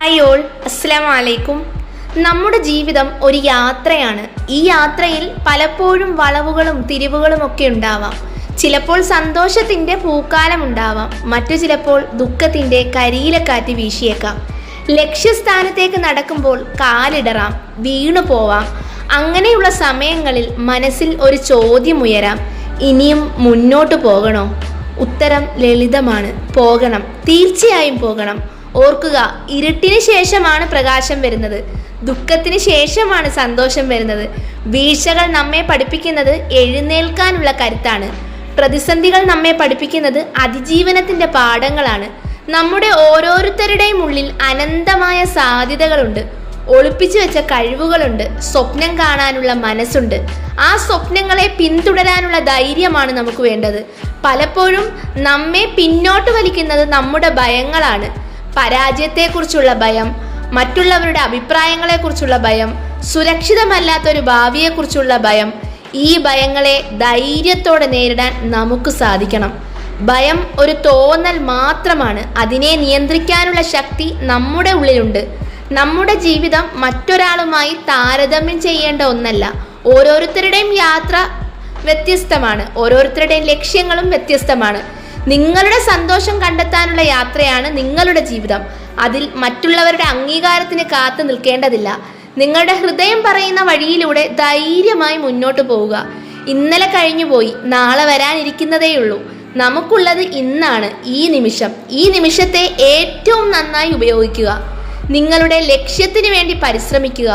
Hi all, അസ്സലാമു അലൈക്കും. നമ്മുടെ ജീവിതം ഒരു യാത്രയാണ്. ഈ യാത്രയിൽ പലപ്പോഴും വളവുകളും തിരിവുകളും ഒക്കെ ഉണ്ടാവാം. ചിലപ്പോൾ സന്തോഷത്തിൻ്റെ പൂക്കാലം ഉണ്ടാവാം, മറ്റു ചിലപ്പോൾ ദുഃഖത്തിൻ്റെ കരിയിലക്കാറ്റ് വീശിയേക്കാം. ലക്ഷ്യസ്ഥാനത്തേക്ക് നടക്കുമ്പോൾ കാലിടറാം, വീണു പോവാം. അങ്ങനെയുള്ള സമയങ്ങളിൽ മനസ്സിൽ ഒരു ചോദ്യം ഉയരാം: ഇനിയും മുന്നോട്ട് പോകണോ? ഉത്തരം ലളിതമാണ്: പോകണം, തീർച്ചയായും പോകണം. ഓർക്കുക, ഇരുട്ടിന് ശേഷമാണ് പ്രകാശം വരുന്നത്, ദുഃഖത്തിന് ശേഷമാണ് സന്തോഷം വരുന്നത്. വീഴ്ചകൾ നമ്മെ പഠിപ്പിക്കുന്നത് എഴുന്നേൽക്കാനുള്ള കരുത്താണ്. പ്രതിസന്ധികൾ നമ്മെ പഠിപ്പിക്കുന്നത് അതിജീവനത്തിൻ്റെ പാഠങ്ങളാണ്. നമ്മുടെ ഓരോരുത്തരുടെയും ഉള്ളിൽ അനന്തമായ സാധ്യതകളുണ്ട്, ഒളിപ്പിച്ചു വെച്ച കഴിവുകളുണ്ട്, സ്വപ്നം കാണാനുള്ള മനസ്സുണ്ട്. ആ സ്വപ്നങ്ങളെ പിന്തുടരാനുള്ള ധൈര്യമാണ് നമുക്ക് വേണ്ടത്. പലപ്പോഴും നമ്മെ പിന്നോട്ട് വലിക്കുന്നത് നമ്മുടെ ഭയങ്ങളാണ്. പരാജയത്തെക്കുറിച്ചുള്ള ഭയം, മറ്റുള്ളവരുടെ അഭിപ്രായങ്ങളെക്കുറിച്ചുള്ള ഭയം, സുരക്ഷിതമല്ലാത്തൊരു ഭാവിയെക്കുറിച്ചുള്ള ഭയം. ഈ ഭയങ്ങളെ ധൈര്യത്തോടെ നേരിടാൻ നമുക്ക് സാധിക്കണം. ഭയം ഒരു തോന്നൽ മാത്രമാണ്. അതിനെ നിയന്ത്രിക്കാനുള്ള ശക്തി നമ്മുടെ ഉള്ളിലുണ്ട്. നമ്മുടെ ജീവിതം മറ്റൊരാളുമായി താരതമ്യം ചെയ്യേണ്ട ഒന്നല്ല. ഓരോരുത്തരുടെയും യാത്ര വ്യത്യസ്തമാണ്, ഓരോരുത്തരുടെയും ലക്ഷ്യങ്ങളും വ്യത്യസ്തമാണ്. നിങ്ങളുടെ സന്തോഷം കണ്ടെത്താനുള്ള യാത്രയാണ് നിങ്ങളുടെ ജീവിതം. അതിൽ മറ്റുള്ളവരുടെ അംഗീകാരത്തിന് കാത്തു നിൽക്കേണ്ടതില്ല. നിങ്ങളുടെ ഹൃദയം പറയുന്ന വഴിയിലൂടെ ധൈര്യമായി മുന്നോട്ട് പോവുക. ഇന്നലെ കഴിഞ്ഞുപോയി, നാളെ വരാനിരിക്കുന്നതേയുള്ളൂ. നമുക്കുള്ളത് ഇന്നാണ്, ഈ നിമിഷം. ഈ നിമിഷത്തെ ഏറ്റവും നന്നായി ഉപയോഗിക്കുക. നിങ്ങളുടെ ലക്ഷ്യത്തിന് വേണ്ടി പരിശ്രമിക്കുക.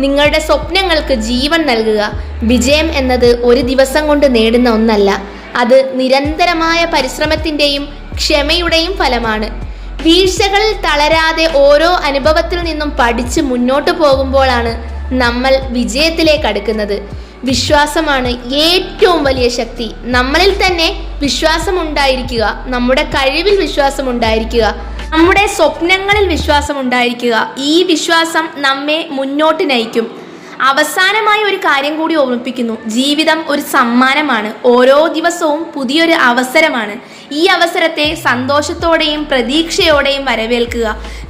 നിങ്ങളുടെ സ്വപ്നങ്ങൾക്ക് ജീവൻ നൽകുക. വിജയം എന്നത് ഒരു ദിവസം കൊണ്ട് നേടുന്ന ഒന്നല്ല, അത് നിരന്തരമായ പരിശ്രമത്തിൻ്റെയും ക്ഷമയുടെയും ഫലമാണ്. വീഴ്ചകളിൽ തളരാതെ ഓരോ അനുഭവത്തിൽ നിന്നും പഠിച്ച് മുന്നോട്ട് പോകുമ്പോഴാണ് നമ്മൾ വിജയത്തിലേക്ക് അടുക്കുന്നത്. വിശ്വാസമാണ് ഏറ്റവും വലിയ ശക്തി. നമ്മളിൽ തന്നെ വിശ്വാസമുണ്ടായിരിക്കുക, നമ്മുടെ കഴിവിൽ വിശ്വാസമുണ്ടായിരിക്കുക, നമ്മുടെ സ്വപ്നങ്ങളിൽ വിശ്വാസമുണ്ടായിരിക്കുക. ഈ വിശ്വാസം നമ്മെ മുന്നോട്ട് നയിക്കും. അവസാനമായി ഒരു കാര്യം കൂടി ഓർമ്മിപ്പിക്കുന്നു: ജീവിതം ഒരു സമ്മാനമാണ്. ഓരോ ദിവസവും പുതിയൊരു അവസരമാണ്. ഈ അവസരത്തെ സന്തോഷത്തോടെയും പ്രതീക്ഷയോടെയും വരവേൽക്കുക.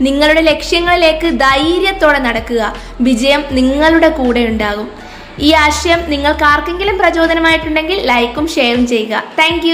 നിങ്ങളുടെ ലക്ഷ്യങ്ങളിലേക്ക് ധൈര്യത്തോടെ നടക്കുക. വിജയം നിങ്ങളുടെ കൂടെ ഉണ്ടാകും. ഈ ആശയം നിങ്ങൾക്ക് ആർക്കെങ്കിലും പ്രചോദനമായിട്ടുണ്ടെങ്കിൽ ലൈക്കും ഷെയറും ചെയ്യുക. താങ്ക്